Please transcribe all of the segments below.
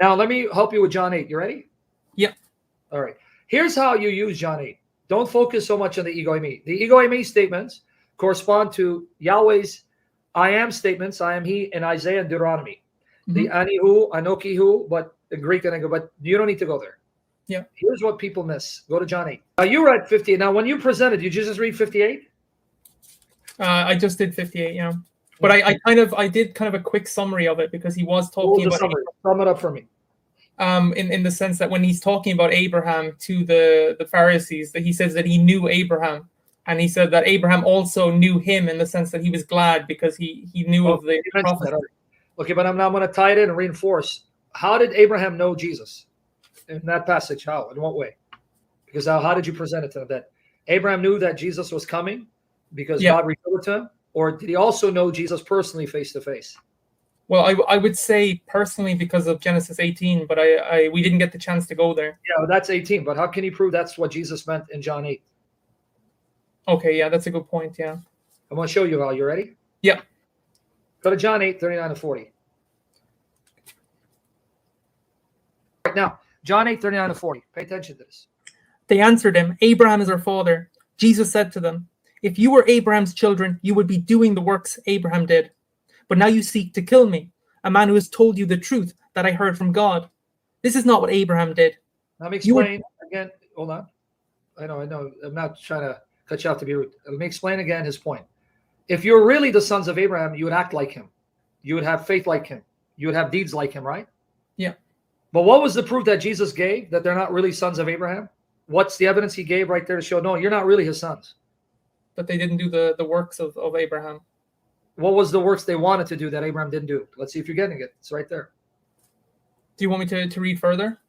Now, let me help you with John 8. You ready? Yeah. All right. Here's how you use John 8. Don't focus so much on the ego eimi. The ego eimi statements correspond to Yahweh's I am statements, I am he, in Isaiah and Deuteronomy. The anihu, anokihu, but in Greek and English, but you don't need to go there. Yeah. Here's what people miss. Go to John 8. Now, you read 58. Now, when you presented, did you just read 58? I just did 58, yeah. But I did kind of a quick summary of it because he was talking about sum it up for me. In the sense that when he's talking about Abraham to the Pharisees, that he says that he knew Abraham, and he said that Abraham also knew him in the sense that he was glad because he knew of the prophet. Okay, but I'm now going to tie it in and reinforce. How did Abraham know Jesus in that passage? How? In what way? Because how did you present it to him? That Abraham knew that Jesus was coming because God revealed it to him? Or did he also know Jesus personally face to face? Well, I would say personally because of Genesis 18, but we didn't get the chance to go there. Yeah, well, that's 18. But how can you prove that's what Jesus meant in John 8? Okay, yeah, that's a good point, yeah. I'm going to show you how. You ready? Yeah. Go to John 8, 39 to 40. Right now, John 8, 39 to 40. Pay attention to this. They answered him, Abraham is our father. Jesus said to them, if you were Abraham's children, you would be doing the works Abraham did. But now you seek to kill me, a man who has told you the truth that I heard from God. This is not what Abraham did. Let me explain again. Hold on. I know. I'm not trying to cut you off to be rude. Let me explain again his point. If you're really the sons of Abraham, you would act like him. You would have faith like him. You would have deeds like him, right? Yeah. But what was the proof that Jesus gave that they're not really sons of Abraham? What's the evidence he gave right there to show, no, you're not really his sons? But they didn't do the works of Abraham. What was the works they wanted to do that Abraham didn't do? Let's see if you're getting it. It's right there. Do you want me to read further?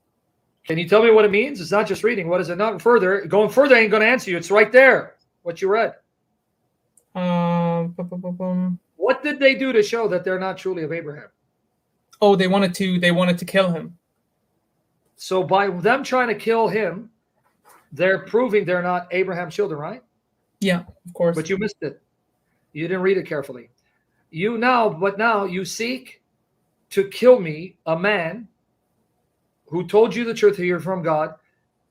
Can you tell me what it means? It's not just reading. What is it? Not further. Going further ain't going to answer you. It's right there. What you read. What did they do to show that they're not truly of Abraham? Oh, they wanted to kill him. So by them trying to kill him, they're proving they're not Abraham's children, right? Yeah, of course. But you missed it. You didn't read it carefully. But now you seek to kill me, a man who told you the truth here from God.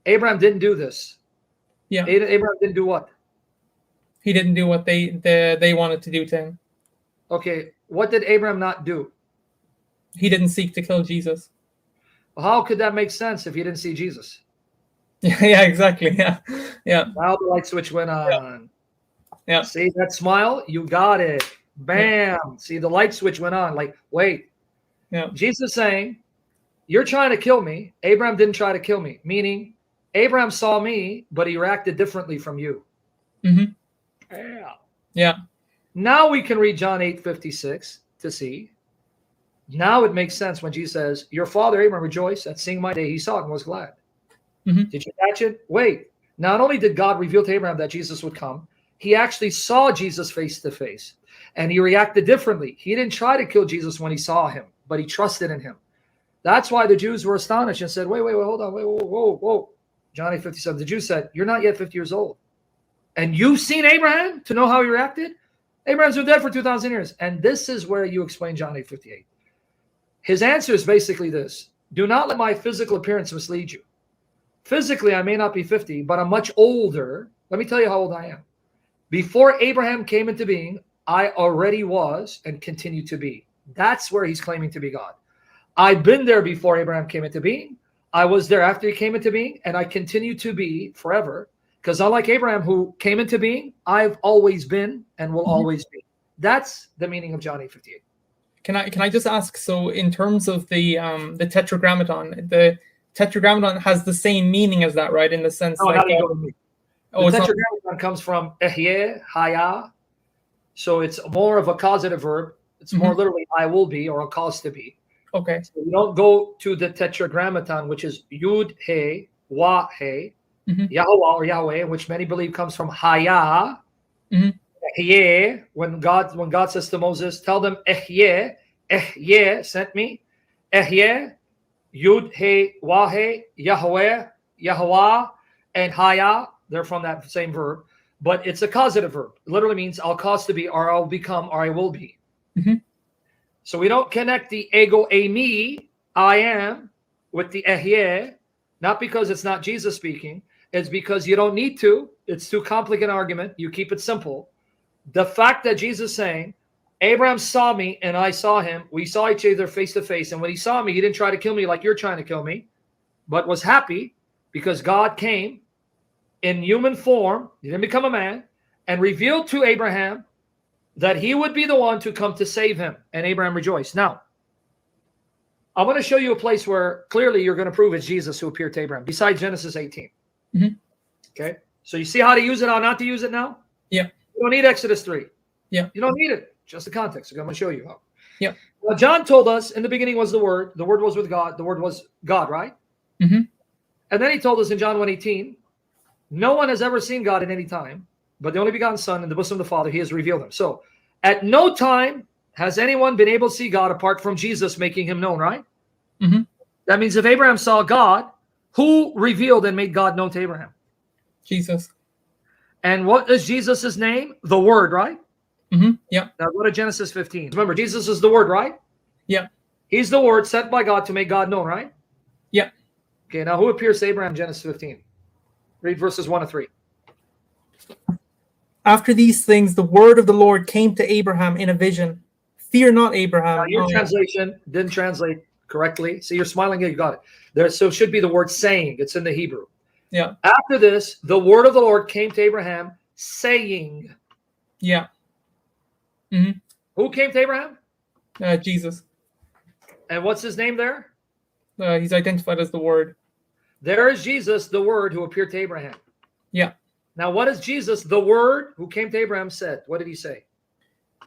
Abraham didn't do this. Yeah. Abraham didn't do what? He didn't do what they wanted to do to him. Okay. What did Abraham not do? He didn't seek to kill Jesus. Well, how could that make sense if he didn't see Jesus? Yeah, exactly. Yeah. Now the light switch went on. Yeah. See that smile? You got it. Bam. Yeah. See, the light switch went on. Like, wait. Yeah. Jesus saying, you're trying to kill me. Abraham didn't try to kill me. Meaning, Abraham saw me, but he reacted differently from you. Mm-hmm. Yeah. Yeah. Now we can read John 8:56 to see. Now it makes sense when Jesus says, your father Abraham rejoiced at seeing my day. He saw it and was glad. Mm-hmm. Did you catch it? Wait. Not only did God reveal to Abraham that Jesus would come, he actually saw Jesus face to face, and he reacted differently. He didn't try to kill Jesus when he saw him, but he trusted in him. That's why the Jews were astonished and said, wait, hold on, whoa. John 8:57, the Jews said, you're not yet 50 years old. And you've seen Abraham to know how he reacted? Abraham's been dead for 2,000 years. And this is where you explain John 8:58. His answer is basically this. Do not let my physical appearance mislead you. Physically, I may not be 50, but I'm much older. Let me tell you how old I am. Before Abraham came into being, I already was and continue to be. That's where he's claiming to be God. I've been there before Abraham came into being. I was there after he came into being, and I continue to be forever. Because unlike Abraham, who came into being, I've always been and will always be. That's the meaning of John 8:58. Can I just ask? So, in terms of the Tetragrammaton, the Tetragrammaton has the same meaning as that, right? In the sense, the Tetragrammaton not... comes from ehyeh, haya, so it's more of a causative verb. It's more literally "I will be" or "a cause to be." Okay. So you don't go to the Tetragrammaton, which is Yud He Wah He, Yahweh or Yahweh, which many believe comes from Haya. Ehyeh, when God says to Moses, tell them Ehyeh sent me. Ehyeh, Yud He Wah He, Yahweh, Yahweh, and Haya. They're from that same verb, but it's a causative verb. It literally means I'll cause to be, or I'll become, or I will be. So we don't connect the ego eimi, I am, with the ehyeh, not because it's not Jesus speaking. It's because you don't need to. It's too complicated an argument. You keep it simple. The fact that Jesus saying, Abraham saw me and I saw him. We saw each other face to face. And when he saw me, he didn't try to kill me like you're trying to kill me, but was happy because God came in human form. He didn't become a man, and revealed to Abraham that he would be the one to come to save him. And Abraham rejoiced. Now, I want to show you a place where clearly you're going to prove it's Jesus who appeared to Abraham, besides Genesis 18. Mm-hmm. Okay? So you see how to use it, how not to use it now? Yeah. You don't need Exodus 3. Yeah. You don't need it. Just the context. I'm going to show you how. Yeah. Well, John told us in the beginning was the Word. The Word was with God. The Word was God, right? Mm-hmm. And then he told us in John 1:18, no one has ever seen God at any time, but the only begotten Son in the bosom of the Father, he has revealed him. So at no time has anyone been able to see God apart from Jesus making him known, right? Mm-hmm. That means if Abraham saw God, who revealed and made God known to Abraham? Jesus. And what is Jesus' name? The Word, right? Mm-hmm. Yeah. Now go to Genesis 15. Remember, Jesus is the Word, right? Yeah. He's the Word sent by God to make God known, right? Yeah. Okay, now who appears to Abraham, Genesis 15? Read verses 1 to 3. After these things, the word of the Lord came to Abraham in a vision. Fear not, Abraham. Now your translation didn't translate correctly. See, you're smiling. You got it. There, so it should be the word saying. It's in the Hebrew. Yeah. After this, the word of the Lord came to Abraham saying. Yeah. Mm-hmm. Who came to Abraham? Jesus. And what's his name there? He's identified as the word. There is Jesus, the Word, who appeared to Abraham. Yeah. Now, what is Jesus, the Word, who came to Abraham, said? What did he say?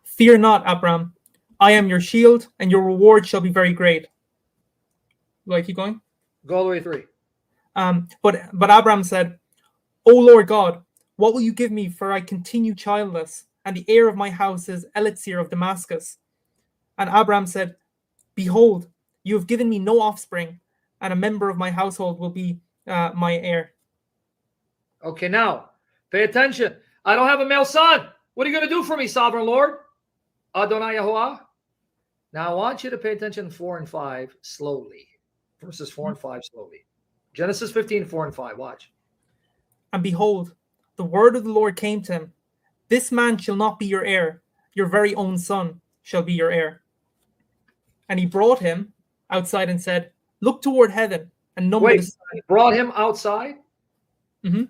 Fear not, Abraham. I am your shield, and your reward shall be very great. Do I keep going? Go all the way through. But Abraham said, O Lord God, what will you give me, for I continue childless, and the heir of my house is Eliezer of Damascus? And Abraham said, Behold, you have given me no offspring, and a member of my household will be my heir. Okay, now, pay attention. I don't have a male son. What are you going to do for me, Sovereign Lord? Adonai Yahuwah. Now, I want you to pay attention 4 and 5 slowly. Verses 4 and 5 slowly. Genesis 15, 4 and 5. Watch. And behold, the word of the Lord came to him. This man shall not be your heir. Your very own son shall be your heir. And he brought him outside and said, Look toward heaven and number the stars. Wait, brought him outside? Mm-hmm.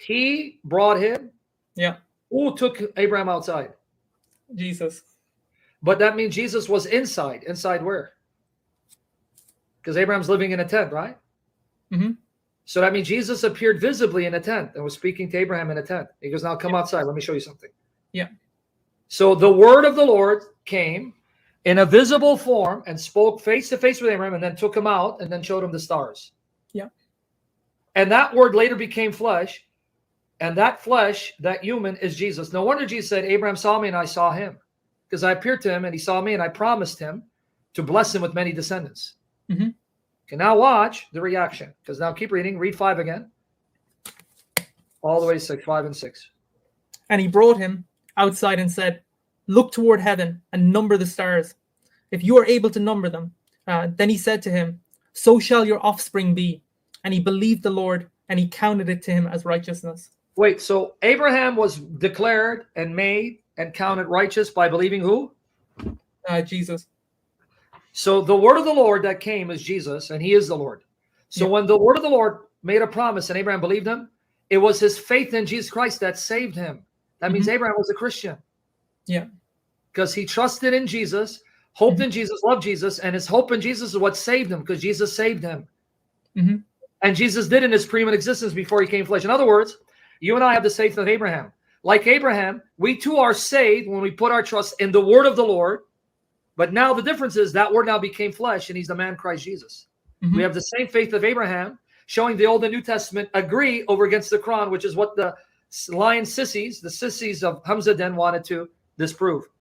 He brought him? Yeah. Who took Abraham outside? Jesus. But that means Jesus was inside. Inside where? Because Abraham's living in a tent, right? Mm-hmm. So that means Jesus appeared visibly in a tent and was speaking to Abraham in a tent. He goes, now come outside. Let me show you something. Yeah. So the word of the Lord came in a visible form and spoke face to face with Abraham, and then took him out and then showed him the stars. Yeah. And that word later became flesh. And that flesh, that human, is Jesus. No wonder Jesus said, Abraham saw me and I saw him. Because I appeared to him and he saw me and I promised him to bless him with many descendants. Mm-hmm. Okay, now watch the reaction. Because now keep reading. Read 5 again. All the way to 6, 5 and 6. And he brought him outside and said, Look toward heaven and number the stars, if you are able to number them. Then he said to him, So shall your offspring be. And he believed the Lord, and he counted it to him as righteousness. Wait, so Abraham was declared and made and counted righteous by believing who? Jesus. So the word of the Lord that came is Jesus, and he is the Lord. So when the word of the Lord made a promise and Abraham believed him, it was his faith in Jesus Christ that saved him. That means Abraham was a Christian. Yeah. Because he trusted in Jesus, hoped in Jesus, loved Jesus, and his hope in Jesus is what saved him, because Jesus saved him. Mm-hmm. And Jesus did in his preeminent existence before he came flesh. In other words, you and I have the faith of Abraham. Like Abraham, we too are saved when we put our trust in the word of the Lord. But now the difference is that word now became flesh, and he's the man Christ Jesus. Mm-hmm. We have the same faith of Abraham, showing the Old and New Testament agree over against the Quran, which is what the lion sissies, the sissies of Hamza Den wanted to disprove.